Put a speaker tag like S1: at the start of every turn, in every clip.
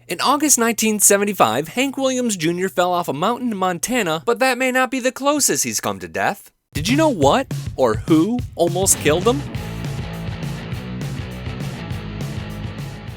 S1: In August 1975, Hank Williams Jr. fell off a mountain in Montana, but that may not be the closest he's come to death. Did you know what, or who, almost killed him?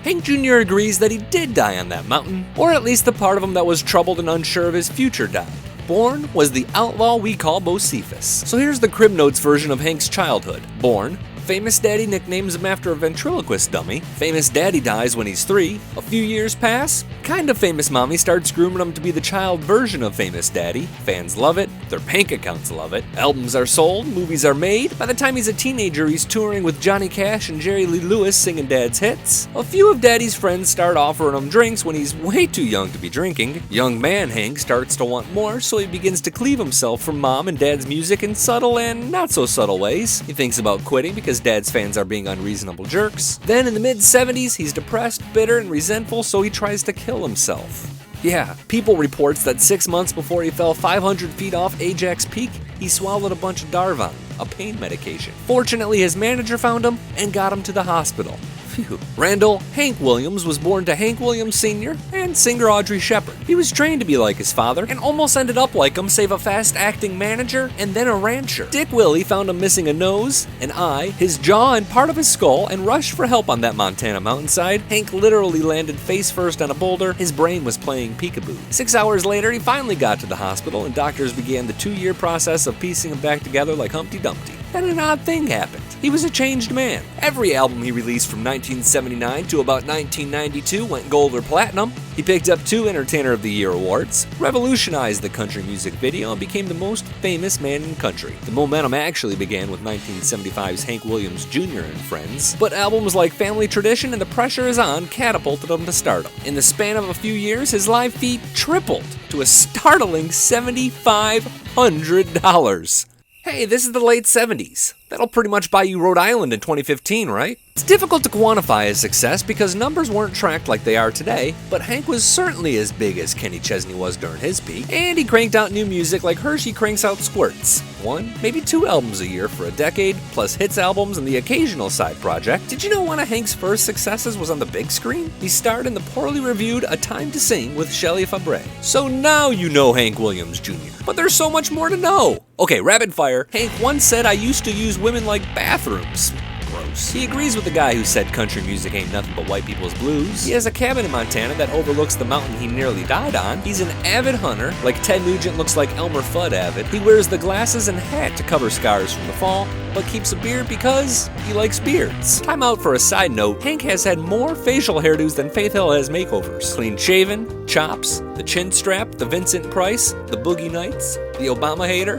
S1: Hank Jr. agrees that he did die on that mountain, or at least the part of him that was troubled and unsure of his future died. Born was the outlaw we call Bocephus. So here's the crib notes version of Hank's childhood. Born, famous daddy nicknames him after a ventriloquist dummy. Famous daddy dies when he's 3. A few years pass. Kind of famous mommy starts grooming him to be the child version of famous daddy. Fans love it. Their bank accounts love it. Albums are sold. Movies are made. By the time he's a teenager, he's touring with Johnny Cash and Jerry Lee Lewis singing dad's hits. A few of daddy's friends start offering him drinks when he's way too young to be drinking. Young man Hank starts to want more, so he begins to cleave himself from mom and dad's music in subtle and not so subtle ways. He thinks about quitting because dad's fans are being unreasonable jerks. Then in the mid-70s, he's depressed, bitter, and resentful, so he tries to kill himself. Yeah, People reports that 6 months before he fell 500 feet off Ajax Peak, he swallowed a bunch of Darvon, a pain medication. Fortunately, his manager found him and got him to the hospital. Phew. Randall Hank Williams was born to Hank Williams Sr. and singer Audrey Shepard. He was trained to be like his father and almost ended up like him, save a fast-acting manager and then a rancher. Dick Willie found him missing a nose, an eye, his jaw, and part of his skull and rushed for help on that Montana mountainside. Hank literally landed face first on a boulder. His brain was playing peekaboo. 6 hours later, he finally got to the hospital and doctors began the 2-year process of piecing him back together like Humpty Dumpty. Then an odd thing happened. He was a changed man. Every album he released from 1979 to about 1992 went gold or platinum. He picked up 2 Entertainer of the Year awards, revolutionized the country music video, and became the most famous man in country. The momentum actually began with 1975's Hank Williams Jr. and Friends, but albums like Family Tradition and The Pressure Is On catapulted him to stardom. In the span of a few years, his live fee tripled to a startling $7,500. Hey, this is the late 70s. That'll pretty much buy you Rhode Island in 2015, right? It's difficult to quantify his success because numbers weren't tracked like they are today, but Hank was certainly as big as Kenny Chesney was during his peak, and he cranked out new music like Hershey cranks out squirts. 1, maybe 2 albums a year for a decade, plus hits albums and the occasional side project. Did you know one of Hank's first successes was on the big screen? He starred in the poorly reviewed A Time to Sing with Shelley Fabre. So now you know Hank Williams Jr., but there's so much more to know. Okay, rapid fire. Hank once said, "I used to use women like bathrooms." Gross. He agrees with the guy who said country music ain't nothing but white people's blues. He has a cabin in Montana that overlooks the mountain he nearly died on. He's an avid hunter, like Ted Nugent looks like Elmer Fudd avid. He wears the glasses and hat to cover scars from the fall, but keeps a beard because he likes beards. Time out for a side note. Hank has had more facial hairdos than Faith Hill has makeovers. Clean shaven, chops, the chin strap, the Vincent Price, the Boogie Nights, the Obama hater.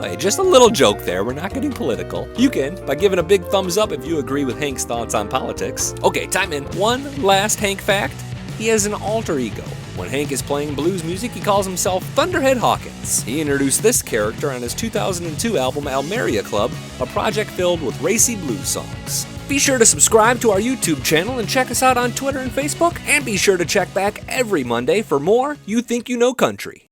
S1: Hey, just a little joke there, we're not getting political. You can, by giving a big thumbs up if you agree with Hank's thoughts on politics. Okay, time in. One last Hank fact. He has an alter ego. When Hank is playing blues music, he calls himself Thunderhead Hawkins. He introduced this character on his 2002 album Almeria Club, a project filled with racy blues songs. Be sure to subscribe to our YouTube channel and check us out on Twitter and Facebook, and be sure to check back every Monday for more You Think You Know Country.